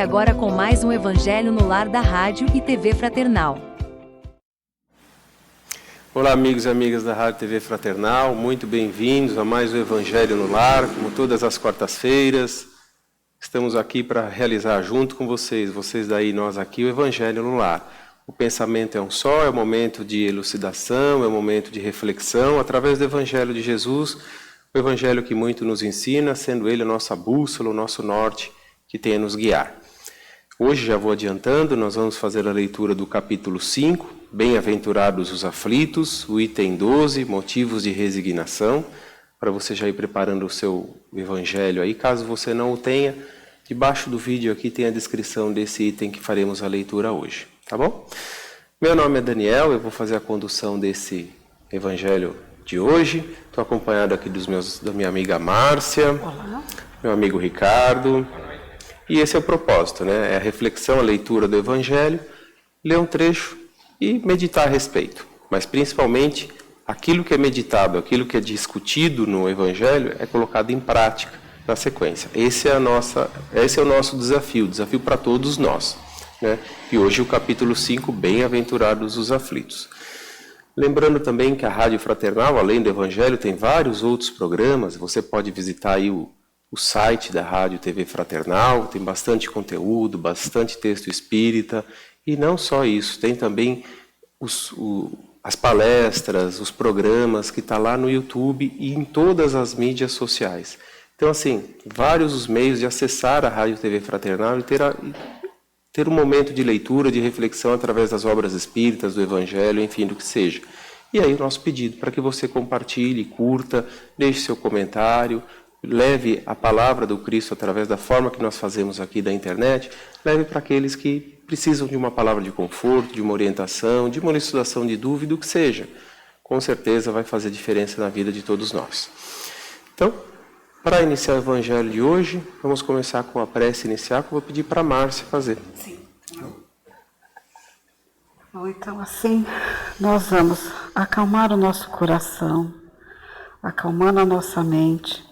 agora com mais um Evangelho no Lar da Rádio e TV Fraternal. Olá, amigos e amigas da Rádio e TV Fraternal, muito bem-vindos a mais um Evangelho no Lar, como todas as quartas-feiras. Estamos aqui para realizar junto com vocês daí, nós aqui, o Evangelho no Lar. O pensamento é um só, é um momento de elucidação, é um momento de reflexão, através do Evangelho de Jesus, o Evangelho que muito nos ensina, sendo ele a nossa bússola, o nosso norte, que tem a nos guiar. Hoje, já vou adiantando, nós vamos fazer a leitura do capítulo 5, Bem-aventurados os aflitos, o item 12, motivos de resignação, para você já ir preparando o seu Evangelho aí. Caso você não o tenha, debaixo do vídeo aqui tem a descrição desse item que faremos a leitura hoje, tá bom? Meu nome é Daniel, eu vou fazer a condução desse Evangelho de hoje. Estou acompanhado aqui da minha amiga Márcia, olá, meu amigo Ricardo. E esse é o propósito, né? É a reflexão, a leitura do Evangelho, ler um trecho e meditar a respeito. Mas principalmente, aquilo que é meditado, aquilo que é discutido no Evangelho é colocado em prática na sequência. Esse é o nosso desafio para todos nós, né? E hoje o capítulo 5, Bem-aventurados os aflitos. Lembrando também que a Rádio Fraternal, além do Evangelho, tem vários outros programas. Você pode visitar aí o site da Rádio TV Fraternal, tem bastante conteúdo, bastante texto espírita, e não só isso, tem também as palestras, os programas que estão lá no YouTube e em todas as mídias sociais. Então, assim, vários os meios de acessar a Rádio TV Fraternal e ter um momento de leitura, de reflexão através das obras espíritas, do Evangelho, enfim, do que seja. E aí o nosso pedido para que você compartilhe, curta, deixe seu comentário, leve a palavra do Cristo através da forma que nós fazemos aqui da internet, leve para aqueles que precisam de uma palavra de conforto, de uma orientação, de uma elucidação de dúvida, o que seja. Com certeza vai fazer diferença na vida de todos nós. Então, para iniciar o Evangelho de hoje, vamos começar com a prece inicial, que eu vou pedir para a Márcia fazer. Sim. Bom, então assim, nós vamos acalmar o nosso coração, acalmando a nossa mente,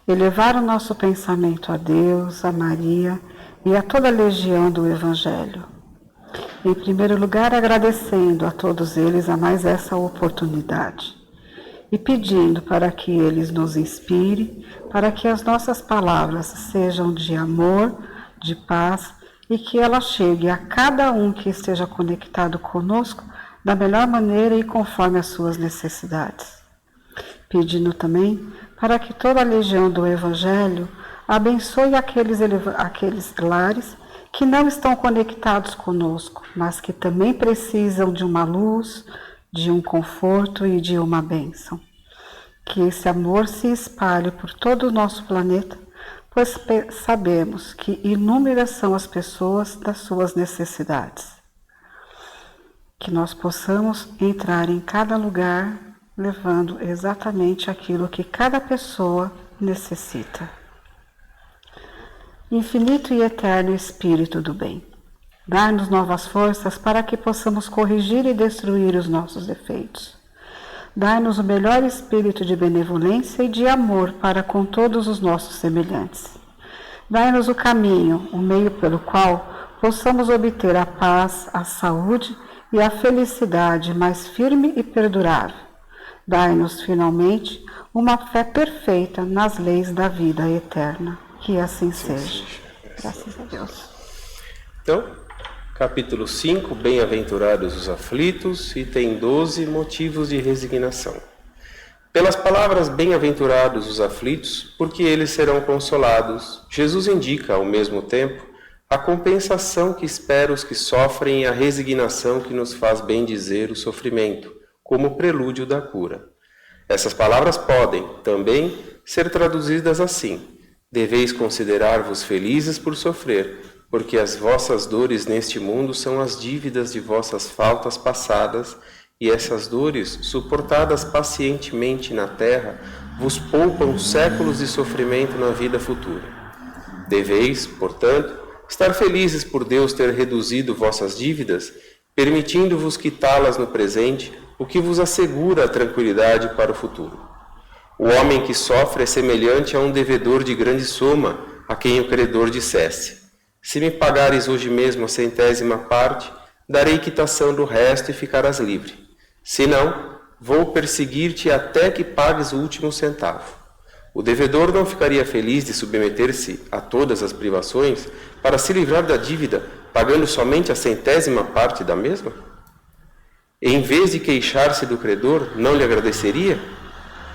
elevar o nosso pensamento a Deus, a Maria e a toda a legião do Evangelho. Em primeiro lugar, agradecendo a todos eles a mais essa oportunidade e pedindo para que eles nos inspirem, para que as nossas palavras sejam de amor, de paz e que ela chegue a cada um que esteja conectado conosco da melhor maneira e conforme as suas necessidades. Pedindo também para que toda a legião do Evangelho abençoe aqueles lares que não estão conectados conosco, mas que também precisam de uma luz, de um conforto e de uma bênção. Que esse amor se espalhe por todo o nosso planeta, pois sabemos que inúmeras são as pessoas das suas necessidades. Que nós possamos entrar em cada lugar levando exatamente aquilo que cada pessoa necessita. Infinito e eterno Espírito do bem, dai-nos novas forças para que possamos corrigir e destruir os nossos defeitos. Dai-nos o melhor espírito de benevolência e de amor para com todos os nossos semelhantes. Dai-nos o caminho, o meio pelo qual possamos obter a paz, a saúde e a felicidade mais firme e perdurável. Dai-nos, finalmente, uma fé perfeita nas leis da vida eterna. Que assim seja. Graças a Deus. Então, capítulo 5, Bem-aventurados os aflitos, item 12, motivos de resignação. Pelas palavras bem-aventurados os aflitos, porque eles serão consolados, Jesus indica, ao mesmo tempo, a compensação que espera os que sofrem e a resignação que nos faz bem dizer o sofrimento, como prelúdio da cura. Essas palavras podem, também, ser traduzidas assim: deveis considerar-vos felizes por sofrer, porque as vossas dores neste mundo são as dívidas de vossas faltas passadas, e essas dores, suportadas pacientemente na terra, vos poupam séculos de sofrimento na vida futura. Deveis, portanto, estar felizes por Deus ter reduzido vossas dívidas, permitindo-vos quitá-las no presente, o que vos assegura a tranquilidade para o futuro. O homem que sofre é semelhante a um devedor de grande soma, a quem o credor dissesse: Se me pagares hoje mesmo a 100ª parte, darei quitação do resto e ficarás livre. Se não, vou perseguir-te até que pagues o último centavo. O devedor não ficaria feliz de submeter-se a todas as privações para se livrar da dívida, pagando somente a 100ª parte da mesma? Em vez de queixar-se do credor, não lhe agradeceria?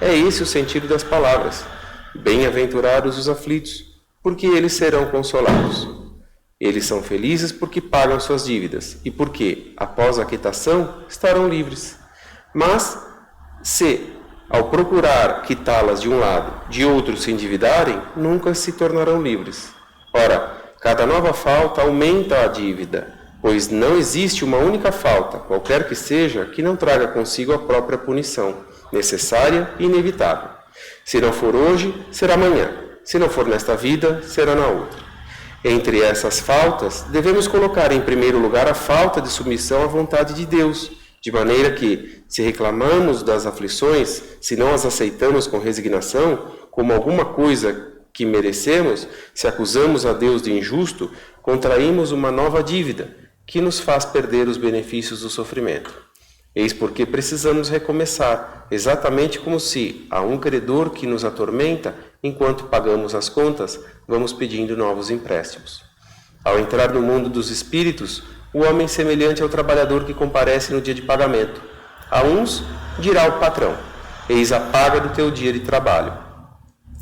É esse o sentido das palavras. Bem-aventurados os aflitos, porque eles serão consolados. Eles são felizes porque pagam suas dívidas e porque, após a quitação, estarão livres. Mas, se, ao procurar quitá-las de um lado, de outro se endividarem, nunca se tornarão livres. Ora, cada nova falta aumenta a dívida, pois não existe uma única falta, qualquer que seja, que não traga consigo a própria punição, necessária e inevitável. Se não for hoje, será amanhã. Se não for nesta vida, será na outra. Entre essas faltas, devemos colocar em primeiro lugar a falta de submissão à vontade de Deus, de maneira que, se reclamamos das aflições, se não as aceitamos com resignação, como alguma coisa que merecemos, se acusamos a Deus de injusto, contraímos uma nova dívida, que nos faz perder os benefícios do sofrimento. Eis porque precisamos recomeçar, exatamente como se, a um credor que nos atormenta, enquanto pagamos as contas, vamos pedindo novos empréstimos. Ao entrar no mundo dos espíritos, o homem semelhante ao trabalhador que comparece no dia de pagamento. A uns dirá o patrão: eis a paga do teu dia de trabalho.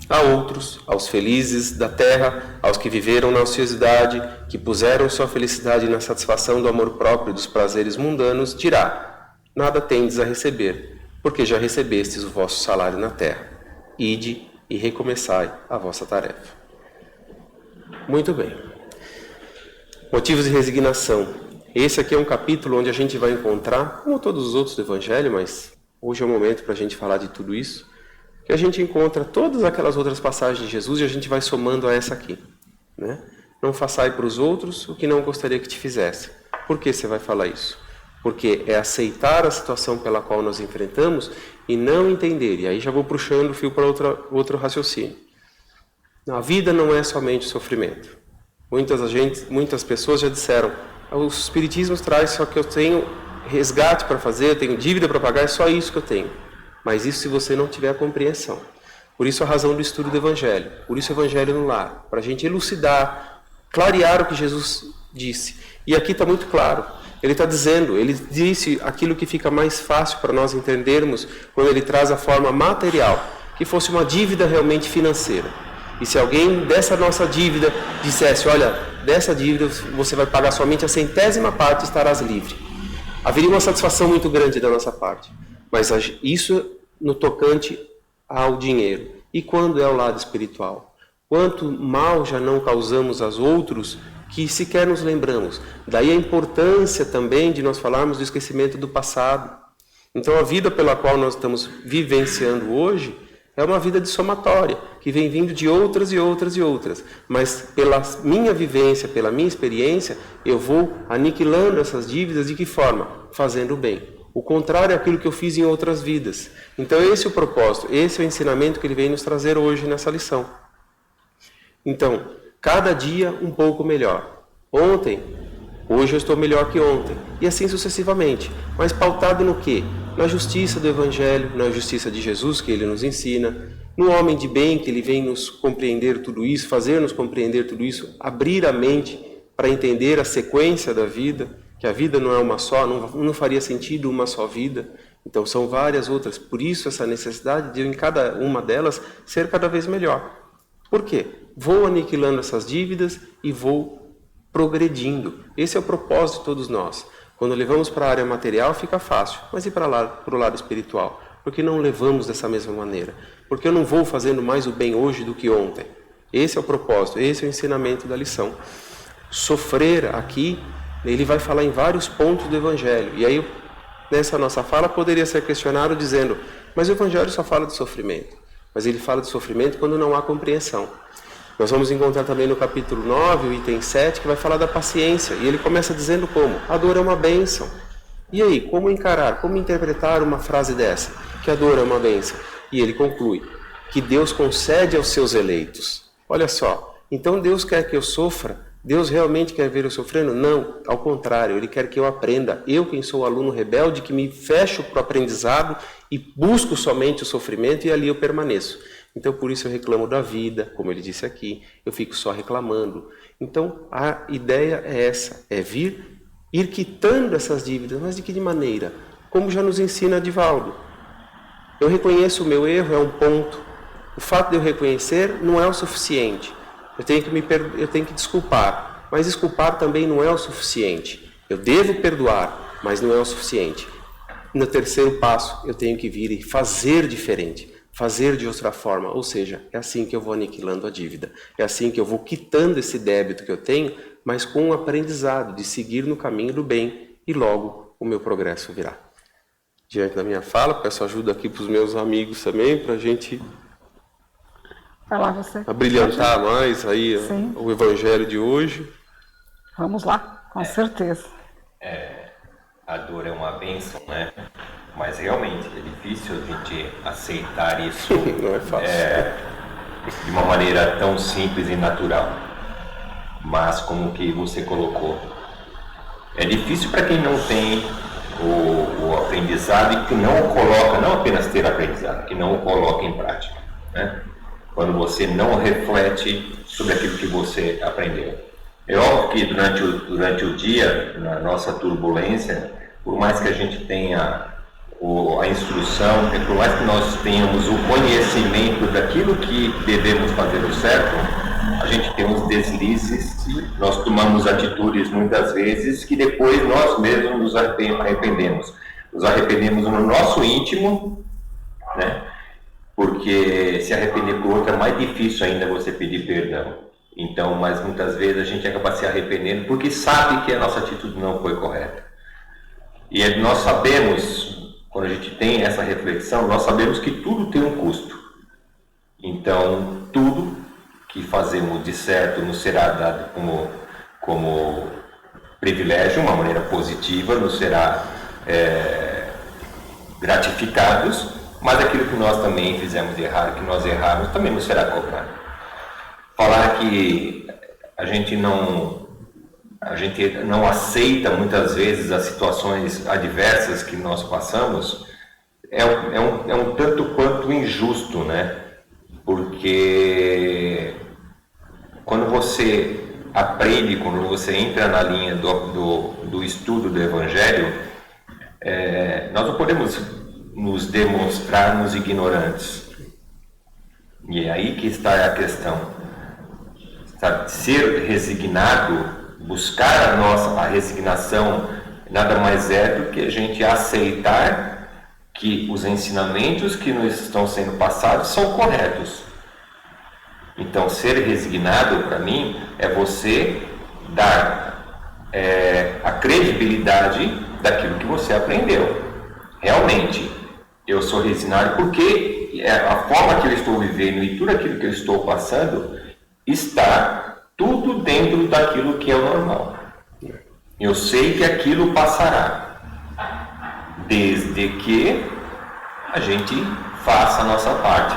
A outros, aos felizes da terra, aos que viveram na ociosidade, que puseram sua felicidade na satisfação do amor próprio e dos prazeres mundanos, dirá: nada tendes a receber, porque já recebestes o vosso salário na terra. Ide e recomeçai a vossa tarefa. Muito bem. Motivos de resignação. Esse aqui é um capítulo onde a gente vai encontrar, como todos os outros do Evangelho, mas hoje é o momento para a gente falar de tudo isso, que a gente encontra todas aquelas outras passagens de Jesus e a gente vai somando a essa aqui. Né? Não façai para os outros o que não gostaria que te fizesse. Por que você vai falar isso? Porque é aceitar a situação pela qual nós enfrentamos e não entender. E aí já vou puxando o fio para outro raciocínio. A vida não é somente sofrimento. Muitas pessoas já disseram: o Espiritismo traz só que eu tenho resgate para fazer, eu tenho dívida para pagar, é só isso que eu tenho. Mas isso se você não tiver a compreensão. Por isso a razão do estudo do Evangelho. Por isso o Evangelho no lar. Para a gente elucidar, clarear o que Jesus disse. E aqui está muito claro. Ele está dizendo, ele disse aquilo que fica mais fácil para nós entendermos quando ele traz a forma material, que fosse uma dívida realmente financeira. E se alguém dessa nossa dívida dissesse: olha, dessa dívida você vai pagar somente a 100ª parte e estarás livre, haveria uma satisfação muito grande da nossa parte. Mas isso no tocante ao dinheiro. E quando é o lado espiritual? Quanto mal já não causamos aos outros que sequer nos lembramos. Daí a importância também de nós falarmos do esquecimento do passado. Então a vida pela qual nós estamos vivenciando hoje é uma vida de somatória, que vem vindo de outras e outras e outras. Mas pela minha vivência, pela minha experiência, eu vou aniquilando essas dívidas. De que forma? Fazendo o bem. O contrário é aquilo que eu fiz em outras vidas. Então esse é o propósito, esse é o ensinamento que ele vem nos trazer hoje nessa lição. Então, cada dia um pouco melhor. Hoje eu estou melhor que ontem. E assim sucessivamente. Mas pautado no quê? Na justiça do Evangelho, na justiça de Jesus que ele nos ensina, no homem de bem que ele vem nos compreender tudo isso, fazer-nos compreender tudo isso, abrir a mente para entender a sequência da vida, que a vida não é uma só, não faria sentido uma só vida. Então são várias outras. Por isso essa necessidade de em cada uma delas ser cada vez melhor. Por quê? Vou aniquilando essas dívidas e vou progredindo. Esse é o propósito de todos nós. Quando levamos para a área material fica fácil, mas e para o lado espiritual? Porque não levamos dessa mesma maneira? Porque eu não vou fazendo mais o bem hoje do que ontem. Esse é o propósito, esse é o ensinamento da lição. Sofrer aqui, ele vai falar em vários pontos do Evangelho. E aí, nessa nossa fala, poderia ser questionado dizendo: mas o Evangelho só fala de sofrimento. Mas ele fala de sofrimento quando não há compreensão. Nós vamos encontrar também no capítulo 9, o item 7, que vai falar da paciência. E ele começa dizendo como? A dor é uma bênção. E aí, como encarar, como interpretar uma frase dessa? Que a dor é uma bênção. E ele conclui que Deus concede aos seus eleitos. Olha só, então Deus quer que eu sofra Deus realmente quer ver eu sofrendo? Não, ao contrário, Ele quer que eu aprenda. Eu, quem sou aluno rebelde, que me fecho para o aprendizado e busco somente o sofrimento e ali eu permaneço. Então, por isso eu reclamo da vida, como ele disse aqui, eu fico só reclamando. Então, a ideia é essa, é ir quitando essas dívidas, mas de que maneira? Como já nos ensina Divaldo. Eu reconheço o meu erro, é um ponto. O fato de eu reconhecer não é o suficiente. Eu tenho que desculpar, mas desculpar também não é o suficiente. Eu devo perdoar, mas não é o suficiente. No terceiro passo, eu tenho que vir e fazer diferente. Fazer de outra forma, ou seja, é assim que eu vou aniquilando a dívida, é assim que eu vou quitando esse débito que eu tenho, mas com o aprendizado de seguir no caminho do bem e logo o meu progresso virá. Diante da minha fala, peço ajuda aqui para os meus amigos também, para a gente abrilhantar mais aí o Evangelho de hoje. Vamos lá, com certeza. A dor é uma bênção, né? Mas realmente é difícil a gente aceitar isso não é fácil. De uma maneira tão simples e natural. Mas como que você colocou, é difícil para quem não tem o aprendizado e que não o coloca, não apenas ter aprendizado, que não o coloca em prática, né? Quando você não reflete sobre aquilo que você aprendeu. É óbvio que durante o dia, na nossa turbulência, por mais que a gente tenha a instrução, por mais que nós tenhamos o conhecimento daquilo que devemos fazer o certo, a gente tem uns deslizes, nós tomamos atitudes muitas vezes que depois nós mesmos nos arrependemos. Nos arrependemos no nosso íntimo, né? Porque se arrepender por outro é mais difícil ainda você pedir perdão. Então, mas muitas vezes a gente acaba se arrependendo porque sabe que a nossa atitude não foi correta. E nós sabemos, quando a gente tem essa reflexão, nós sabemos que tudo tem um custo. Então, tudo que fazemos de certo nos será dado como privilégio, uma maneira positiva, nos será gratificados, mas aquilo que nós também fizemos de errado, que nós erramos, também nos será cobrado. Falar que a gente não aceita muitas vezes as situações adversas que nós passamos é um tanto quanto injusto, né? Porque quando você aprende, quando você entra na linha do estudo do Evangelho, nós não podemos nos demonstrarmos ignorantes. E é aí que está a questão. Ser resignado, buscar a resignação, nada mais é do que a gente aceitar que os ensinamentos que nos estão sendo passados são corretos. Então, ser resignado, para mim, é você dar a credibilidade daquilo que você aprendeu. Realmente, eu sou resignado porque a forma que eu estou vivendo e tudo aquilo que eu estou passando está tudo dentro daquilo que é o normal. Eu sei que aquilo passará, desde que a gente faça a nossa parte.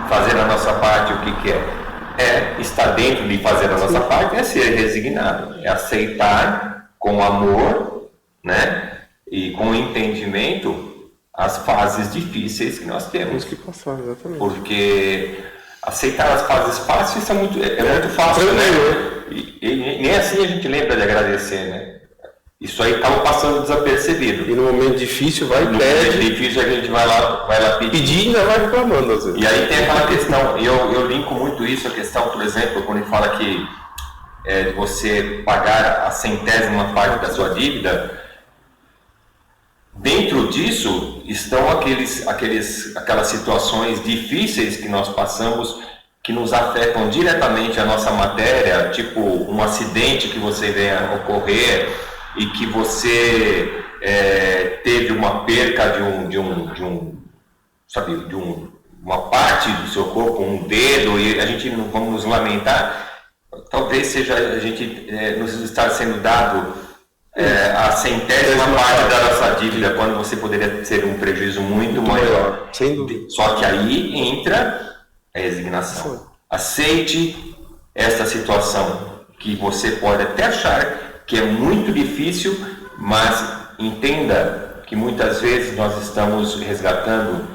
Fazer a nossa parte, o que é estar dentro de fazer a nossa parte, é ser resignado, é aceitar com amor, né, e com entendimento as fases difíceis que nós temos. Que passar, exatamente. Porque aceitar as fases fáceis é muito fácil, né? E nem assim a gente lembra de agradecer, né? Isso aí estava passando desapercebido. E no momento difícil vai e pede. No momento difícil a gente vai lá pedir e ainda vai reclamando às vezes. E aí tem aquela questão, eu linko muito isso, a questão, por exemplo, quando ele fala que você pagar a 100ª parte da sua dívida, dentro disso estão aquelas situações difíceis que nós passamos, que nos afetam diretamente a nossa matéria, tipo um acidente que você venha ocorrer e que você teve uma perca uma parte do seu corpo, um dedo, e a gente não vamos nos lamentar. Talvez seja a gente nos estar sendo dado a 100ª parte da nossa dívida, quando você poderia ter um prejuízo muito maior. Sem dúvida. Só que aí entra a resignação. Aceite esta situação que você pode até achar que é muito difícil, mas entenda que muitas vezes nós estamos resgatando,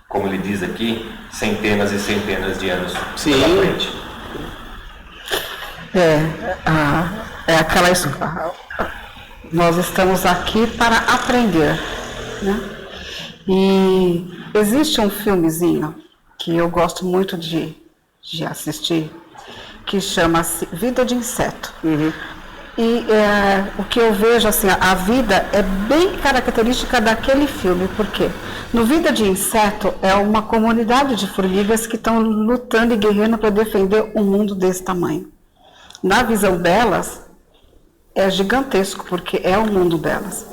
como ele diz aqui, centenas e centenas de anos pela frente. Nós estamos aqui para aprender, né? E existe um filmezinho que eu gosto muito de assistir, que chama-se Vida de Inseto. E o que eu vejo, assim, a vida é bem característica daquele filme, porque no Vida de Inseto é uma comunidade de formigas que estão lutando e guerreando para defender um mundo desse tamanho. Na visão delas, é gigantesco, porque é o mundo delas.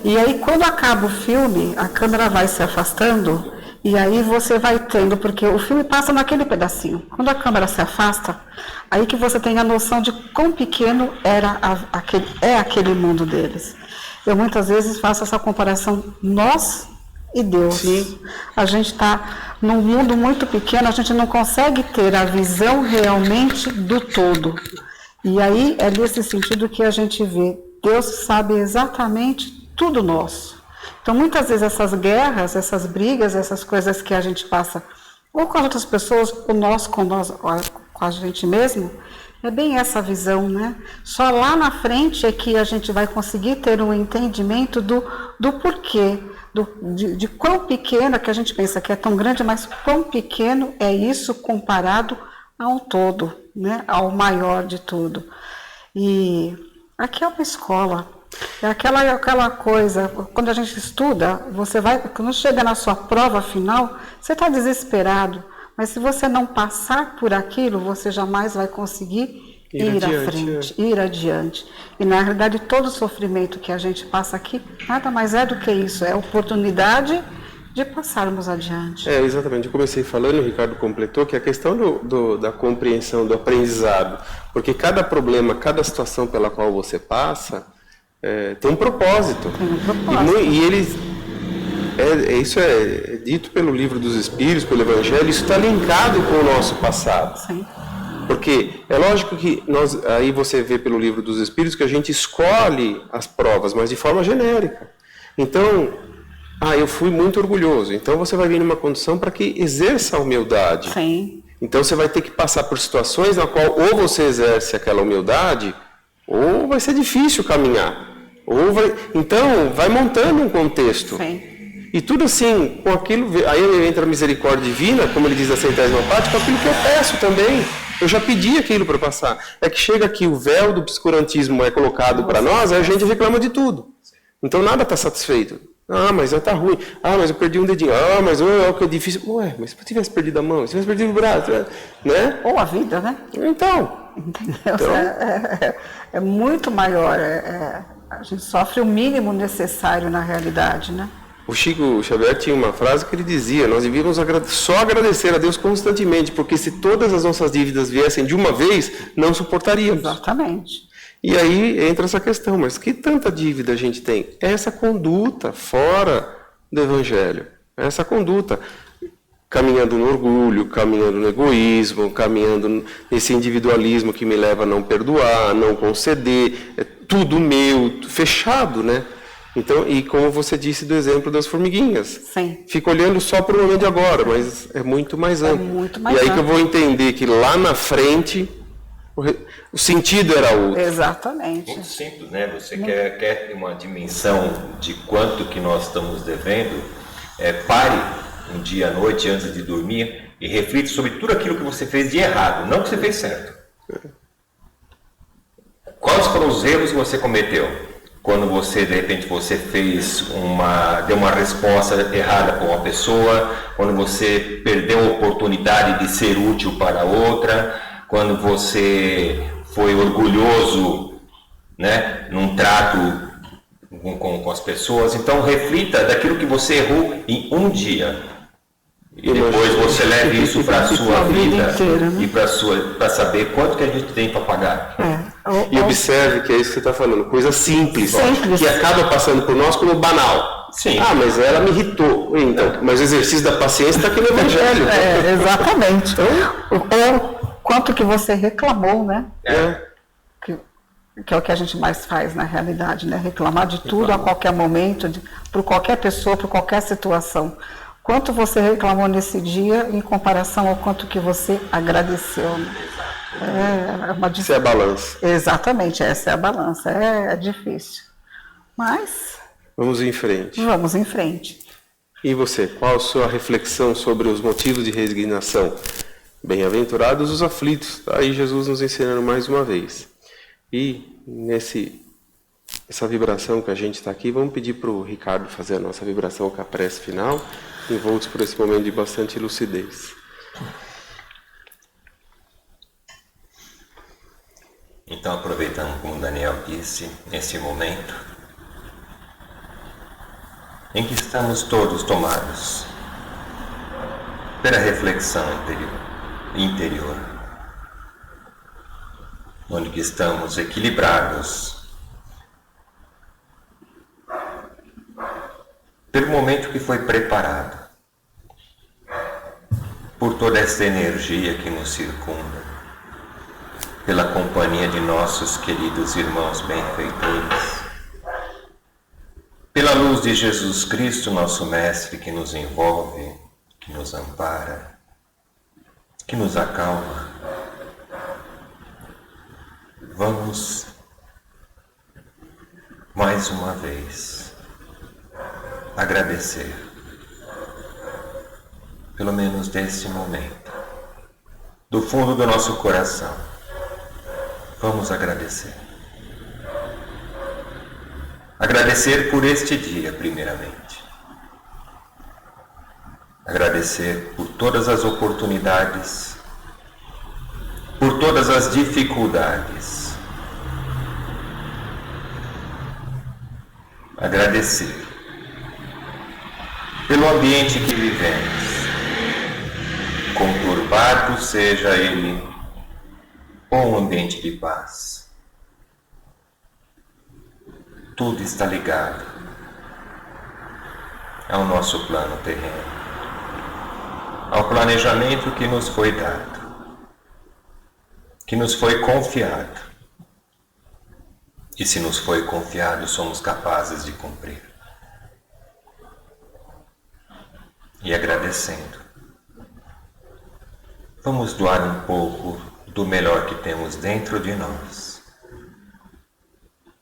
E aí, quando acaba o filme, a câmera vai se afastando, e aí você vai tendo, porque o filme passa naquele pedacinho. Quando a câmera se afasta, aí que você tem a noção de quão pequeno era aquele mundo deles. Eu muitas vezes faço essa comparação, nós e Deus. Sim. A gente está num mundo muito pequeno, a gente não consegue ter a visão realmente do todo. E aí é nesse sentido que a gente vê, Deus sabe exatamente tudo nosso. Então, muitas vezes essas guerras, essas brigas, essas coisas que a gente passa, ou com as outras pessoas, ou nós com a gente mesmo, é bem essa visão, né? Só lá na frente é que a gente vai conseguir ter um entendimento do porquê, de quão pequeno, que a gente pensa que é tão grande, mas quão pequeno é isso comparado ao todo, né? Ao maior de tudo. E aqui é uma escola. É aquela coisa, quando a gente estuda, quando chega na sua prova final, você está desesperado, mas se você não passar por aquilo, você jamais vai conseguir ir à frente, ir adiante. E na realidade, todo o sofrimento que a gente passa aqui, nada mais é do que isso, é a oportunidade de passarmos adiante. Exatamente. Eu comecei falando, o Ricardo completou, que a questão da compreensão, do aprendizado, porque cada problema, cada situação pela qual você passa, tem um propósito. E eles, isso é dito pelo Livro dos Espíritos, pelo Evangelho, isso está linkado com o nosso passado. Sim. Porque é lógico que aí você vê pelo Livro dos Espíritos que a gente escolhe as provas, mas de forma genérica. Então, eu fui muito orgulhoso. Então você vai vir numa condição para que exerça a humildade. Sim. Então você vai ter que passar por situações na qual ou você exerce aquela humildade, ou vai ser difícil caminhar. Então, vai montando um contexto. Sim. E tudo assim, com aquilo, aí entra a misericórdia divina, como ele diz na 100ª parte, com aquilo que eu peço também. Eu já pedi aquilo para passar. É que chega aqui, o véu do obscurantismo é colocado para nós, aí a gente reclama de tudo. Então, nada está satisfeito. Mas está ruim. Mas eu perdi um dedinho. Mas olha que é difícil. Mas se eu tivesse perdido a mão, se eu tivesse perdido o braço, né? Ou a vida, né? Então. É muito maior. A gente sofre o mínimo necessário na realidade, né? O Chico Xavier tinha uma frase que ele dizia: nós devíamos só agradecer a Deus constantemente, porque se todas as nossas dívidas viessem de uma vez, não suportaríamos. Exatamente. E aí entra essa questão, mas que tanta dívida a gente tem? É essa conduta fora do Evangelho, é essa conduta, caminhando no orgulho, caminhando no egoísmo, caminhando nesse individualismo que me leva a não perdoar, a não conceder, é tudo meu, fechado, né? Então, e como você disse do exemplo das formiguinhas, sim, fica olhando só para o momento de agora, mas é muito mais amplo. Muito mais e aí amplo. Que eu vou entender que lá na frente o sentido era outro. Exatamente. Muito simples, né? Você quer ter uma dimensão de quanto que nós estamos devendo, pare um dia à noite antes de dormir e reflita sobre tudo aquilo que você fez de errado, não que você fez certo. Quais foram os erros que você cometeu? Quando você, de repente, deu uma resposta errada para uma pessoa, quando você perdeu a oportunidade de ser útil para outra, quando você foi orgulhoso, né, num trato com as pessoas. Então, reflita daquilo que você errou em um dia. E depois você leve isso para a sua vida inteira, né? E para saber quanto que a gente tem para pagar. E observe que é isso que você está falando, coisa simples, que acaba passando por nós como banal. Sim. Mas ela me irritou. Então, mas o exercício da paciência está aqui no Evangelho. Exatamente. Então, quanto que você reclamou, né? É. Que é o que a gente mais faz na realidade, né? Reclamar de tudo a qualquer momento, por qualquer pessoa, por qualquer situação. Quanto você reclamou nesse dia em comparação ao quanto que você agradeceu. Né? Isso é a balança. Exatamente, essa é a balança. É difícil. Mas vamos em frente. Vamos em frente. E você, qual a sua reflexão sobre os motivos de resignação? Bem-aventurados os aflitos. Tá aí Jesus nos ensinando mais uma vez. E essa vibração que a gente está aqui, vamos pedir para o Ricardo fazer a nossa vibração com a prece final, envoltos por esse momento de bastante lucidez. Então, aproveitando, como o Daniel disse, nesse momento em que estamos todos tomados pela reflexão interior, onde que estamos equilibrados pelo momento que foi preparado por toda essa energia que nos circunda, pela companhia de nossos queridos irmãos benfeitores, pela luz de Jesus Cristo, nosso Mestre, que nos envolve, que nos ampara, que nos acalma. Vamos, mais uma vez, agradecer, pelo menos desse momento, do fundo do nosso coração. Vamos agradecer. Agradecer por este dia, primeiramente. Agradecer por todas as oportunidades, por todas as dificuldades. Agradecer pelo ambiente que vivemos, conturbado seja ele ou um ambiente de paz. Tudo está ligado ao nosso plano terreno, ao planejamento que nos foi dado, que nos foi confiado. E se nos foi confiado, somos capazes de cumprir. E agradecendo, vamos doar um pouco do melhor que temos dentro de nós,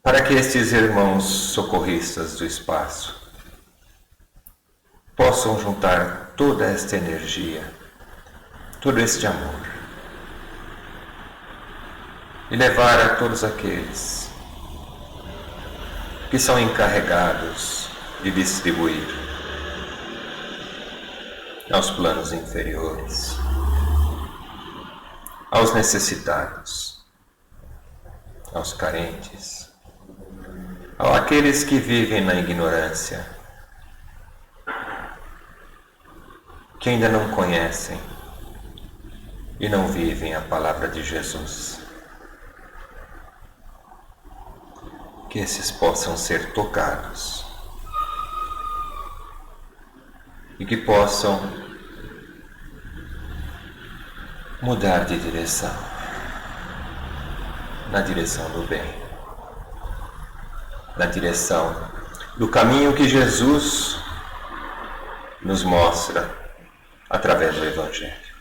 para que estes irmãos socorristas do espaço possam juntar toda esta energia, todo este amor, e levar a todos aqueles que são encarregados de distribuir aos planos inferiores, aos necessitados, aos carentes, àqueles que vivem na ignorância, que ainda não conhecem e não vivem a palavra de Jesus. Que esses possam ser tocados e que possam mudar de direção, na direção do bem, na direção do caminho que Jesus nos mostra através do Evangelho.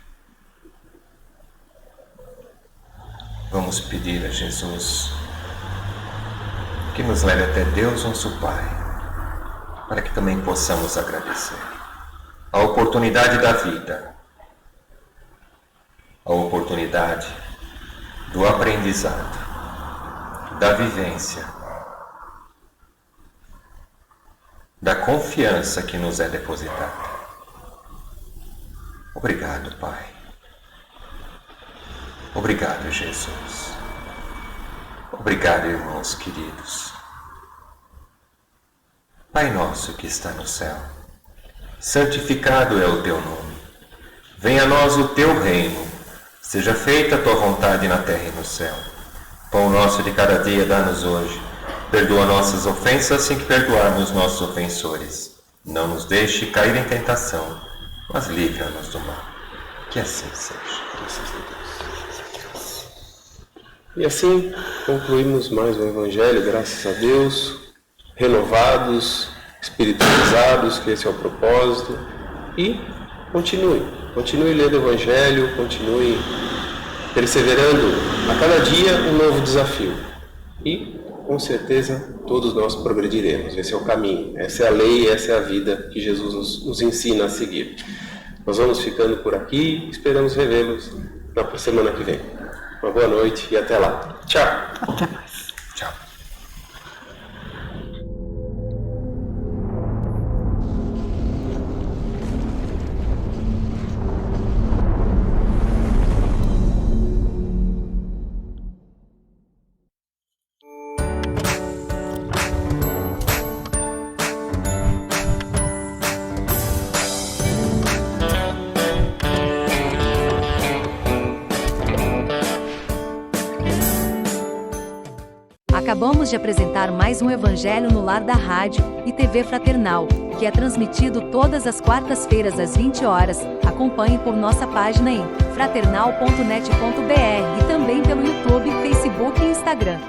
Vamos pedir a Jesus que nos leve até Deus, nosso Pai, para que também possamos agradecer a oportunidade da vida, a oportunidade do aprendizado, da vivência, da confiança que nos é depositada. Obrigado, Pai. Obrigado, Jesus. Obrigado, irmãos queridos. Pai nosso que está no céu, santificado é o teu nome. Venha a nós o teu reino. Seja feita a tua vontade na terra e no céu. Pão nosso de cada dia dá-nos hoje. Perdoa nossas ofensas, assim que perdoarmos nossos ofensores. Não nos deixe cair em tentação, mas livra-nos do mal. Que assim seja. Graças a Deus. E assim concluímos mais um Evangelho, graças a Deus, renovados, espiritualizados, que esse é o propósito. E continue lendo o Evangelho, continue perseverando a cada dia um novo desafio. E, com certeza, todos nós progrediremos. Esse é o caminho, essa é a lei, essa é a vida que Jesus nos ensina a seguir. Nós vamos ficando por aqui, esperamos revê-los na semana que vem. Uma boa noite e até lá. Tchau. Até mais. Tchau. Acabamos de apresentar mais um Evangelho no Lar da Rádio e TV Fraternal, que é transmitido todas as quartas-feiras às 20 horas. Acompanhe por nossa página em fraternal.net.br e também pelo YouTube, Facebook e Instagram.